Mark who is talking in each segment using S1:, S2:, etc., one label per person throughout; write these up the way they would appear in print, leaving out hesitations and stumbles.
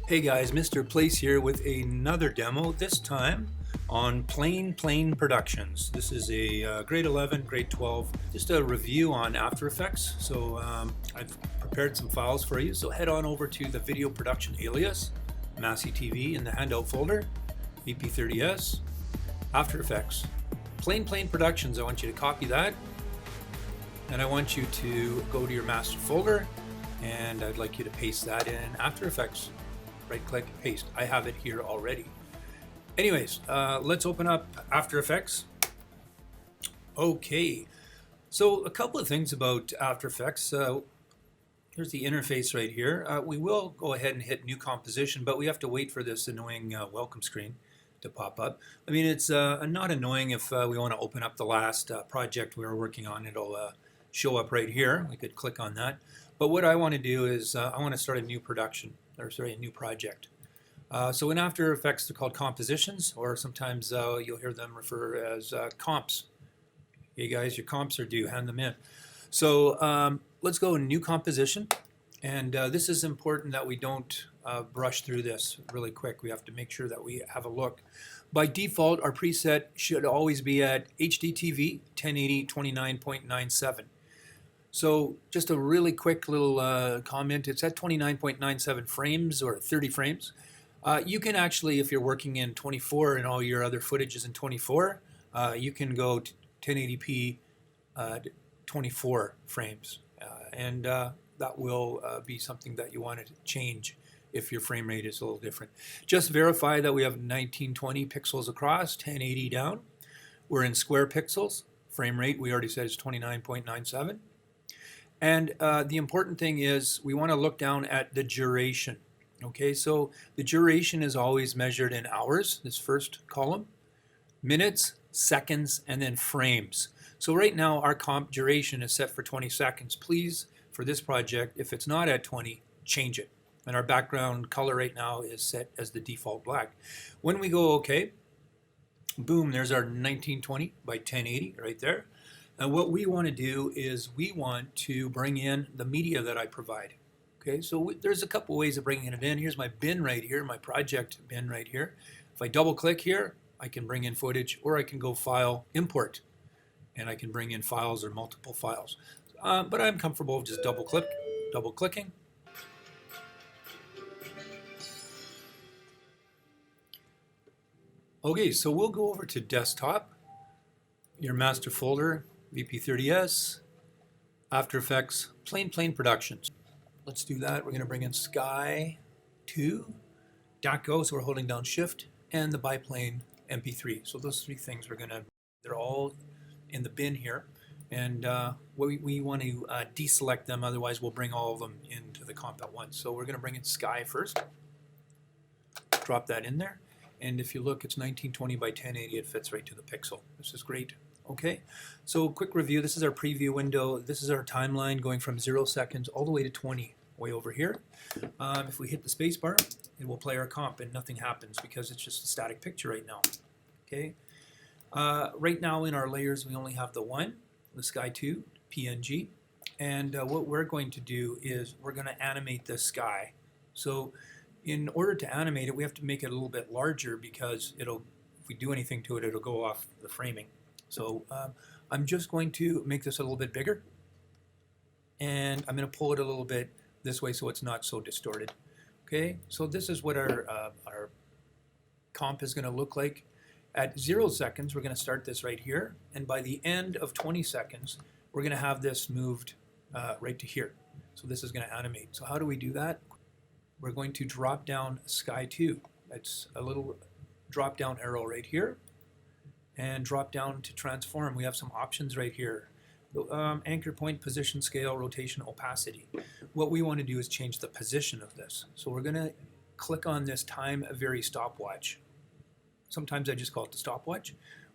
S1: Hey guys, Mr. Place here with another demo, this time on Plain Productions. This is a grade 11, grade 12, just a review on After Effects. So I've prepared some files for you, so head on over to the video production alias, Massey TV in the handout folder, EP30S, After Effects. Plain Productions, I want you to copy that, and I want you to go to your master folder, and I'd like you to paste that in After Effects. Right click, paste. I have it here already. Anyways, let's open up After Effects. Okay, so a couple of things about After Effects. Here's the interface right here. We will go ahead and hit new composition, but we have to wait for this annoying welcome screen to pop up. I mean, it's not annoying if we want to open up the last project we were working on. It'll show up right here. We could click on that. But what I want to do is I want to start a new production. Or sorry, a new project. So in After Effects, they're called compositions, or sometimes you'll hear them refer as comps. Hey guys, your comps are due, hand them in. So let's go new composition, and this is important that we don't brush through this really quick. We have to make sure that we have a look. By default, our preset should always be at HDTV 1080 29.97. So just a really quick little comment, it's at 29.97 frames or 30 frames. You can actually, if you're working in 24 and all your other footage is in 24, you can go to 1080p 24 frames. And that will be something that you want to change if your frame rate is a little different. Just verify that we have 1920 pixels across, 1080 down. We're in square pixels. Frame rate, we already said, is 29.97. And the important thing is we want to look down at the duration. Okay, so the duration is always measured in hours, this first column, minutes, seconds, and then frames. So right now our comp duration is set for 20 seconds. Please, for this project, if it's not at 20, change it. And our background color right now is set as the default black. When we go OK, boom, there's our 1920 by 1080 right there. And what we want to do is we want to bring in the media that I provide. Okay, so there's a couple ways of bringing it in. Here's my bin right here, my project bin right here. If I double click here, I can bring in footage, or I can go File, Import, and I can bring in files or multiple files. But I'm comfortable with just double clicking. Okay, so we'll go over to Desktop, your master folder, EP30S, After Effects, Plain Productions. Let's do that. We're going to bring in Sky 2, DACO, so we're holding down Shift, and the biplane MP3. So those three things they're all in the bin here. And we want to deselect them, otherwise we'll bring all of them into the comp at once. So we're going to bring in Sky first. Drop that in there. And if you look, it's 1920 by 1080. It fits right to the pixel. This is great. Okay, so quick review. This is our preview window. This is our timeline going from 0 seconds all the way to 20, way over here. If we hit the space bar, it will play our comp and nothing happens because it's just a static picture right now. Okay, right now in our layers we only have the Sky 2 PNG, and what we're going to do is we're going to animate the sky. So in order to animate it, we have to make it a little bit larger because if we do anything to it, it'll go off the framing. So I'm just going to make this a little bit bigger, and I'm going to pull it a little bit this way so it's not so distorted. Okay, so this is what our comp is going to look like. At 0 seconds, we're going to start this right here, and by the end of 20 seconds, we're going to have this moved right to here. So this is going to animate. So how do we do that? We're going to drop down Sky 2. That's a little drop down arrow right here. And drop down to transform. We have some options right here. Anchor point, position, scale, rotation, opacity. What we want to do is change the position of this. So we're going to click on this time vary stopwatch. Sometimes I just call it the stopwatch,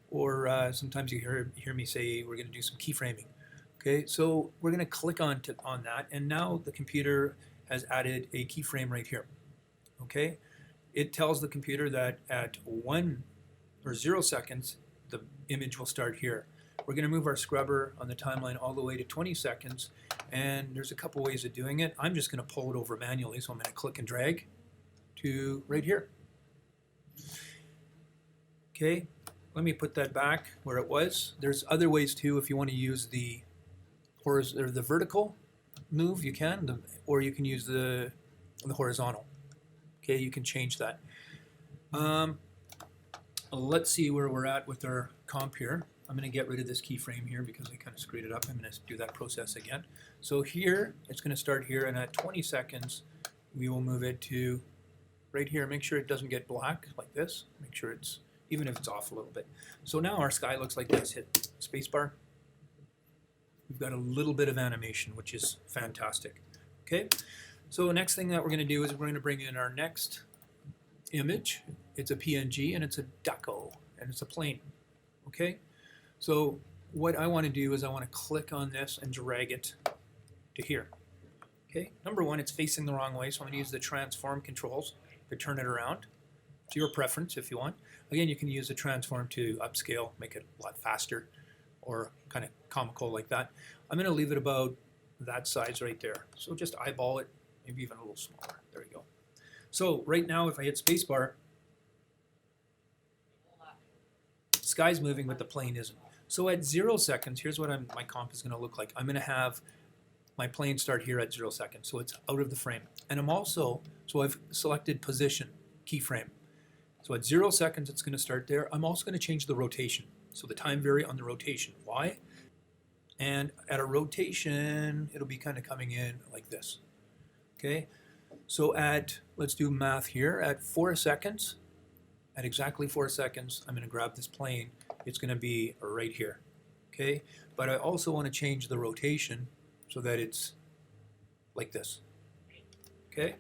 S1: or sometimes you hear me say we're going to do some keyframing. Okay, so we're going to click on that, and now the computer has added a keyframe right here. Okay, it tells the computer that at 1 or 0 seconds, the image will start here. We're going to move our scrubber on the timeline all the way to 20 seconds, and there's a couple ways of doing it. I'm just going to pull it over manually, so I'm going to click and drag to right here. Okay, let me put that back where it was. There's other ways too. If you want to use the horizontal or the vertical move, you can, or you can use the horizontal. Okay, you can change that. Let's see where we're at with our comp here. I'm going to get rid of this keyframe here because I kind of screwed it up. I'm going to do that process again. So here, it's going to start here, and at 20 seconds, we will move it to right here. Make sure it doesn't get black like this. Make sure it's, even if it's off a little bit. So now our sky looks like this. Hit spacebar. We've got a little bit of animation, which is fantastic. Okay, so the next thing that we're going to do is we're going to bring in our next image. It's a PNG, and it's a ducko, and it's a plane. Okay, so what I want to do is I want to click on this and drag it to here. Okay, number one, it's facing the wrong way, so I'm going to use the transform controls to turn it around. To your preference if you want. Again, you can use the transform to upscale, make it a lot faster, or kind of comical like that. I'm going to leave it about that size right there. So just eyeball it, maybe even a little smaller. There we go. So right now, if I hit spacebar, sky's moving, but the plane isn't. So at 0 seconds, here's what my comp is going to look like. I'm going to have my plane start here at 0 seconds, so it's out of the frame. And I'm also, so I've selected position, keyframe. So at 0 seconds, it's going to start there. I'm also going to change the rotation. So the time vary on the rotation. Why? And at a rotation, it'll be kind of coming in like this. Okay? So at, let's do math here, at 4 seconds, at exactly 4 seconds, I'm going to grab this plane. It's going to be right here. Okay? But I also want to change the rotation so that it's like this. Okay?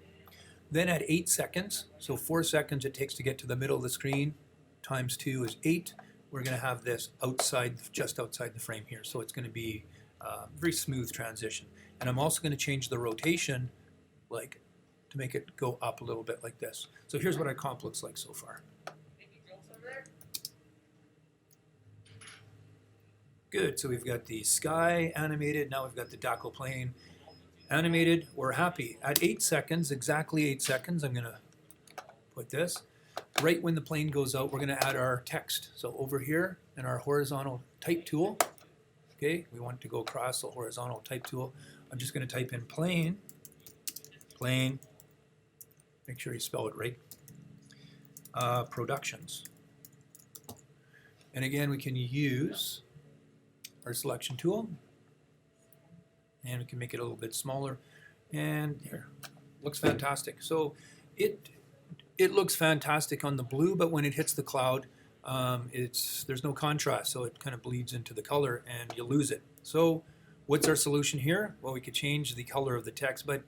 S1: Then at 8 seconds, so 4 seconds it takes to get to the middle of the screen, times 2 is 8. We're going to have this outside, just outside the frame here. So it's going to be a very smooth transition. And I'm also going to change the rotation, like, to make it go up a little bit like this. So here's what our comp looks like so far. Good, so we've got the sky animated, now we've got the Daco plane animated. We're happy. At 8 seconds, exactly 8 seconds, I'm going to put this. Right when the plane goes out, we're going to add our text. So over here in our horizontal type tool, okay, we want to go across the horizontal type tool. I'm just going to type in plane, make sure you spell it right, productions. And again, we can use our selection tool, and we can make it a little bit smaller, and here, looks fantastic. So it looks fantastic on the blue, but when it hits the cloud, there's no contrast, so it kind of bleeds into the color and you lose it. So what's our solution here? Well, we could change the color of the text, but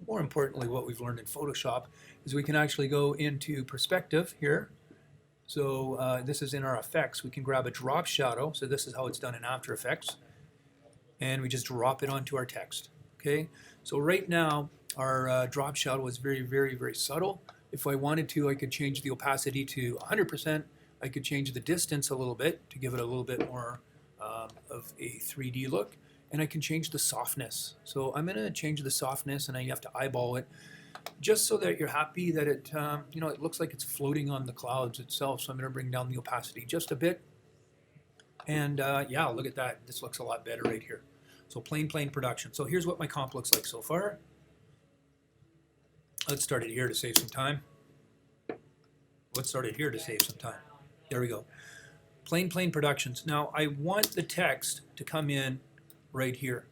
S1: more importantly, what we've learned in Photoshop is we can actually go into perspective here. So this is in our effects. We can grab a drop shadow. So this is how it's done in After Effects. And we just drop it onto our text. Okay. So right now, our drop shadow is very, very, very subtle. If I wanted to, I could change the opacity to 100%. I could change the distance a little bit to give it a little bit more of a 3D look. And I can change the softness. So I'm going to change the softness, and I have to eyeball it, just so that you're happy that it, it looks like it's floating on the clouds itself. So I'm going to bring down the opacity just a bit. And yeah, look at that. This looks a lot better right here. So plane production. So here's what my comp looks like so far. Let's start it here to save some time. Let's start it here to save some time. There we go. Plane productions. Now I want the text to come in right here.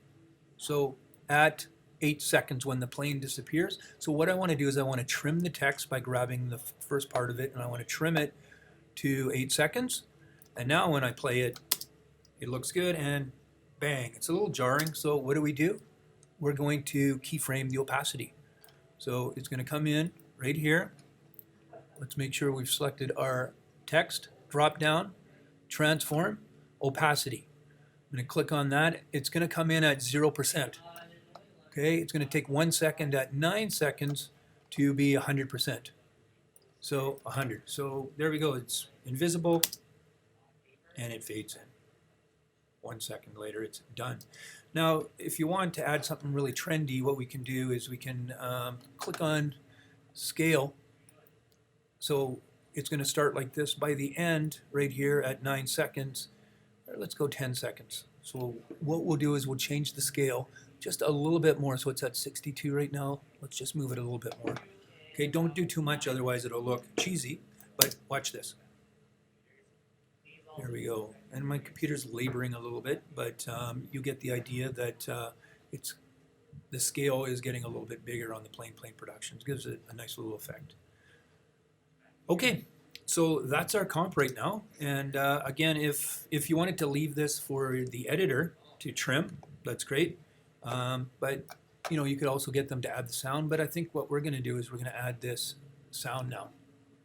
S1: So at 8 seconds when the plane disappears. So what I want to do is I want to trim the text by grabbing the first part of it, and I want to trim it to 8 seconds. And now when I play it, it looks good, and bang, it's a little jarring. So what do? We're going to keyframe the opacity. So it's going to come in right here. Let's make sure we've selected our text, drop down, transform, opacity. I'm going to click on that. It's going to come in at 0%. Okay, it's going to take 1 second at 9 seconds to be 100%. So 100. So there we go. It's invisible, and it fades in. 1 second later, it's done. Now, if you want to add something really trendy, what we can do is we can click on Scale, So it's going to start like this by the end right here at 9 seconds. Let's go 10 seconds. So what we'll do is we'll change the scale just a little bit more. So it's at 62 right now. Let's just move it a little bit more. Okay, don't do too much, otherwise it'll look cheesy, but watch this. There we go. And my computer's laboring a little bit, but you get the idea that the scale is getting a little bit bigger on the plain productions. Gives it a nice little effect. Okay, so that's our comp right now. And again, if you wanted to leave this for the editor to trim, that's great. But you could also get them to add the sound. But I think what we're going to do is we're going to add this sound now.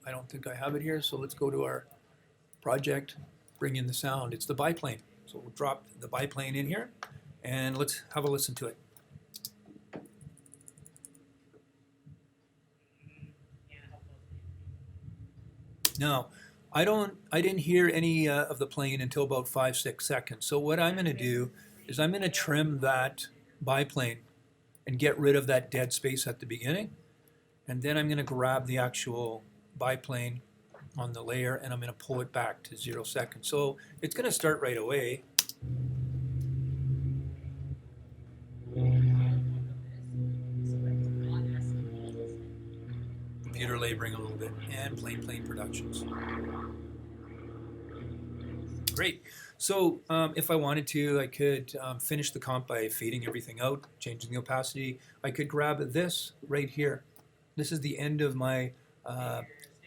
S1: I don't think I have it here, so let's go to our project, bring in the sound. It's the biplane. So we'll drop the biplane in here, and let's have a listen to it. Now, I didn't hear any of the plane until about 5-6 seconds. So what I'm going to do is I'm going to trim that biplane and get rid of that dead space at the beginning. And then I'm going to grab the actual biplane on the layer and I'm going to pull it back to 0 seconds. So it's going to start right away. Computer laboring a little bit, and plain productions. Great. So if I wanted to, I could finish the comp by fading everything out, changing the opacity. I could grab this right here. This is the end of my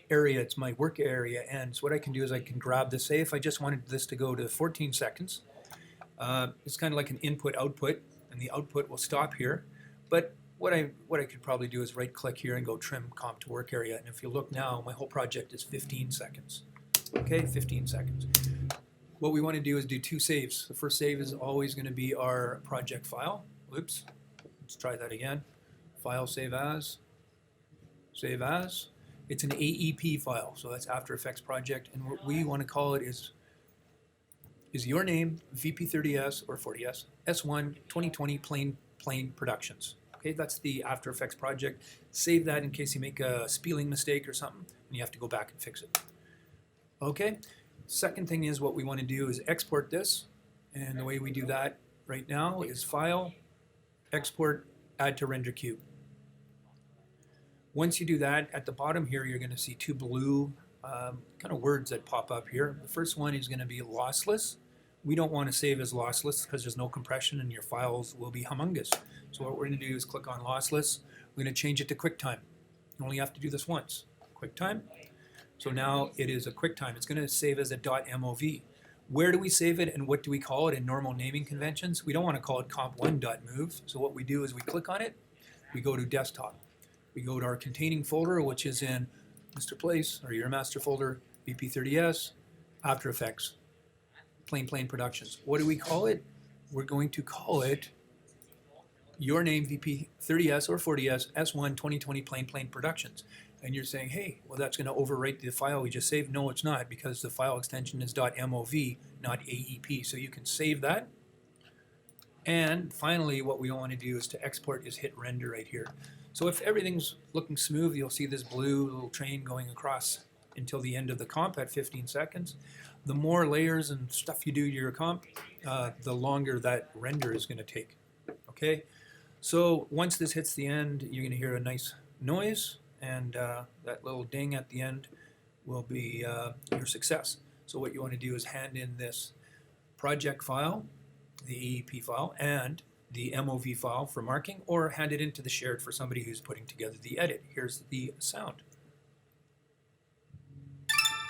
S1: area. It's my work area end. So what I can do is I can grab this. Say if I just wanted this to go to 14 seconds, it's kind of like an input-output, and the output will stop here. But what I could probably do is right-click here and go trim comp to work area. And if you look now, my whole project is 15 seconds. Okay, 15 seconds. What we want to do is do 2 saves. The first save is always going to be our project file. Oops. Let's try that again. File, save as. Save as. It's an AEP file, so that's After Effects project. And what we want to call it is your name, VP30S or 40S, S1 2020 plain productions. Okay, that's the After Effects project. Save that in case you make a spelling mistake or something, and you have to go back and fix it. Okay, second thing is what we want to do is export this, and the way we do that right now is File, Export, Add to Render Queue. Once you do that, at the bottom here, you're going to see 2 blue kind of words that pop up here. The first one is going to be lossless. We don't want to save as lossless because there's no compression and your files will be humongous. So what we're going to do is click on lossless. We're going to change it to QuickTime. You only have to do this once. QuickTime. So now it is a QuickTime. It's going to save as a .mov. Where do we save it and what do we call it in normal naming conventions? We don't want to call it comp1.move. So what we do is we click on it. We go to desktop. We go to our containing folder, which is in Mr. Place, or your master folder, VP30S, After Effects, plain productions. What do we call it? We're going to call it your name, VP30S or 40S, S1 2020 plain productions. And you're saying, hey, well, that's going to overwrite the file we just saved. No, it's not, because the file extension is .mov, not AEP. So you can save that. And finally, what we want to do is to export is hit render right here. So if everything's looking smooth, you'll see this blue little train going across until the end of the comp at 15 seconds. The more layers and stuff you do to your comp, the longer that render is going to take. Okay, so once this hits the end, you're going to hear a nice noise, and that little ding at the end will be your success. So what you want to do is hand in this project file, the AEP file, and the MOV file for marking, or hand it into the shared for somebody who's putting together the edit. Here's the sound.